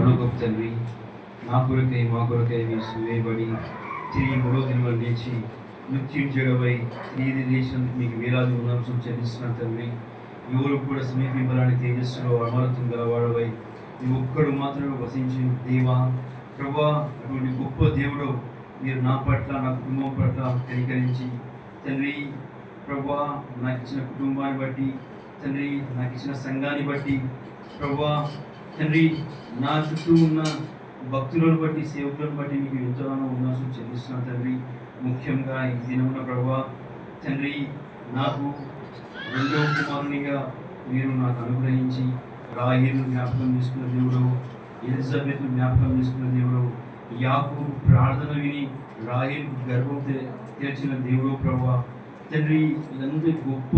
పరలోకపు తండ్రి, నా కొరకై మా కొరకై మీరు వేయబడి తిరిగి మూడో దిన లేచి మృత్యుంజడమై తిరిగి దేశానికి మీకు వేలాది ఉన్నంశం చెల్లిస్తున్న తండ్రి, ఎవరు కూడా సమీపింపరాని తేజస్సులో అమరత్వం గలవాడవై నీ ఒక్కడు మాత్రమే వసించి దేవా ప్రభా, అటువంటి గొప్ప దేవుడు మీరు నా పట్ల నా కుటుంబం పట్ల కనికరించి తండ్రి ప్రభా, నాకు ఇచ్చిన కుటుంబాన్ని బట్టి తండ్రి, నాకు ఇచ్చిన సంఘాన్ని బట్టి ప్రభా తండ్రి, నా చుట్టూ ఉన్న భక్తులను బట్టి సేవకులను బట్టి మీకు ఎంతగానో ఉల్లాసం చెల్లిస్తున్నాను తండ్రి. ముఖ్యంగా ఈ దినమున ప్రభా తండ్రి, నాకు రెండవ కుమారునిగా మీరు నాకు అనుగ్రహించి రాహేలు జ్ఞాపకం చేసుకున్న దేవుడు, ఎలిజబెత్ జ్ఞాపకం చేసుకున్న దేవుడు, యాకోబు ప్రార్థన విని రాహేలు గర్భం తెరిచిన దేవుడు ప్రభా తండ్రి, ఇదంతా గొప్ప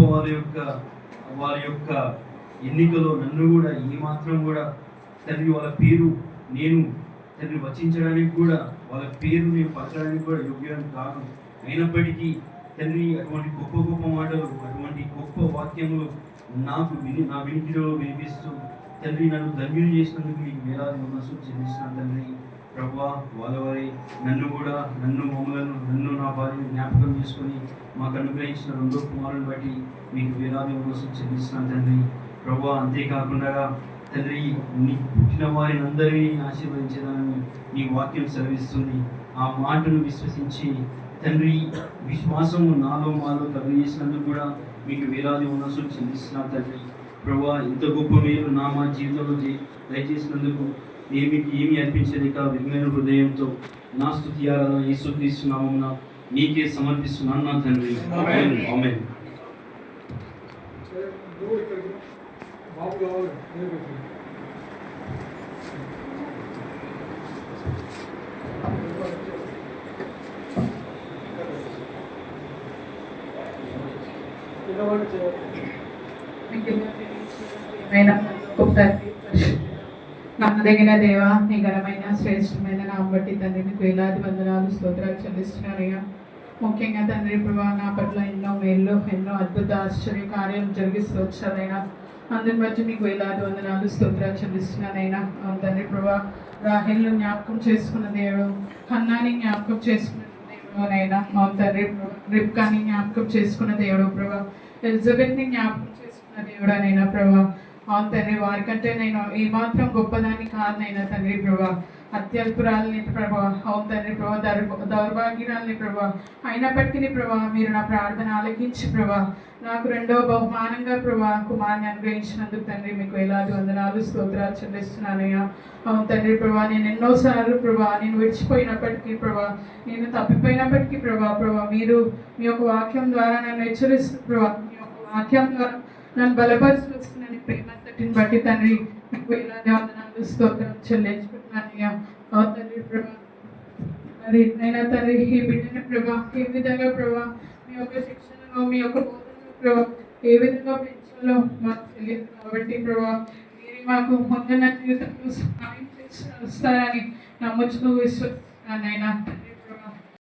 వారి యొక్క ఎన్నికలో నన్ను కూడా ఏమాత్రం కూడా తండ్రి వాళ్ళ పేరు నేను తండ్రి వచించడానికి కూడా వాళ్ళ పేరు నేను పలకడానికి కూడా యోగ్యం కాదు. అయినప్పటికీ తండ్రి అటువంటి గొప్ప గొప్ప మాటలు, అటువంటి గొప్ప వాక్యములు నాకు నా వినికిలో వినిపిస్తూ తండ్రి నన్ను ధన్యులు చేసినందుకు మీకు వేలాది మనసు చెల్లిస్తున్నాను తండ్రి. ప్రభా వాళ్ళవారి నన్ను నా భార్యను జ్ఞాపకం చేసుకొని మాకు అనుగ్రహించిన రెండో కుమారుని బట్టి మీకు వేలాది మనసు చెల్లిస్తున్నాను తండ్రి. ప్రభా అంతేకాకుండా తండ్రి, నీ పుట్టిన వారిని అందరినీ ఆశీర్వదించేదాన్ని నీ వాక్యం సెలవిస్తుంది. ఆ మాటను విశ్వసించి తండ్రి విశ్వాసము నాలో మాలో కలిగేసినందుకు కూడా మీకు వేలాది మనసులు చెల్లిస్తున్నాను తండ్రి. ప్రభా ఇంత గొప్ప మీరు మా జీవితంలో దయచేసినందుకు ఏమి అర్పించేది కా విలువైన హృదయంతో నా స్తుతి ఆరాధన యేసుక్రీస్తు నామమున నీకే సమర్పిస్తున్నాను నా తండ్రి. ఆమేన్. నమ్మదగిన దేవా, నీ ఘనమైన శ్రేష్టమైన నామం బట్టి తండ్రి మీకు వేలాది వందనాలు స్తోత్రాలు చెల్లిస్తున్నానయ్యా. ముఖ్యంగా తండ్రి ప్రభా నా పట్ల ఎన్నో మేళ్ళు, ఎన్నో అద్భుత ఆశ్చర్య కార్యాలు జరిగిస్తూ వచ్చారైనా అందరిని బట్టి మీకు వేలాది వందనాలు స్తోత్రాలు చెల్లిస్తున్నానైనా. తండ్రి ప్రభా రాహేలును జ్ఞాపకం చేసుకున్న దేవుడు, హన్నాని జ్ఞాపకం చేసుకున్న దేవుడునైనా, తండ్రి రిబ్కాని జ్ఞాపకం చేసుకున్న దేవుడు ప్రభా, ఎలిజబెత్ని జ్ఞాపకం చేసుకున్న దేవుడనైనా ప్రభా. అవును తండ్రి, వారికంటే నేను ఏమాత్రం గొప్పదాన్ని కాదనైనా తండ్రి ప్రభా, అత్యల్పురాలని ప్రభా, అవును తండ్రి ప్రభా, దౌర్భాగ్యురాలని ప్రభా. అయినప్పటికీ ప్రభా మీరు నా ప్రార్థన ఆలకించి ప్రభా నాకు రెండవ బహుమానంగా ప్రభా కుమార్ని అనుగ్రహించినందుకు తండ్రి మీకు వేలాది వందనాలు స్తోత్రాలు చెల్లిస్తున్నానయ్యా. అవును తండ్రి ప్రభా, నేను ఎన్నోసార్లు ప్రభా నేను విడిచిపోయినప్పటికీ ప్రభా, నేను తప్పిపోయినప్పటికీ ప్రభా మీరు మీ యొక్క వాక్యం ద్వారా నన్ను హెచ్చరిస్తూ ప్రభా, మీ యొక్క వాక్యం ద్వారా నన్ను బలపరుస్తూ వస్తున్నాను ప్రేమంతటిని బట్టి తండ్రి మీకు వేలాది వందనాలు స్తోత్రాలు చెల్లించుకుంటున్నానయ్యా. అవును తండ్రి ప్రభా, మరి నైనా తండ్రి ఈ బిడ్డని ప్రభా ఏ విధంగా ప్రభా మీ యొక్క శిక్షణలో మీ యొక్క బోధనలో ప్రభా ఏ విధంగా పెంచాలో మాకు తెలియదు కాబట్టి ప్రభా మీరు మాకు ముందున్న జీవితంలో సహాయం చేస్తారని నమ్ముచు విశ్వసిస్తున్నానైనా తండ్రి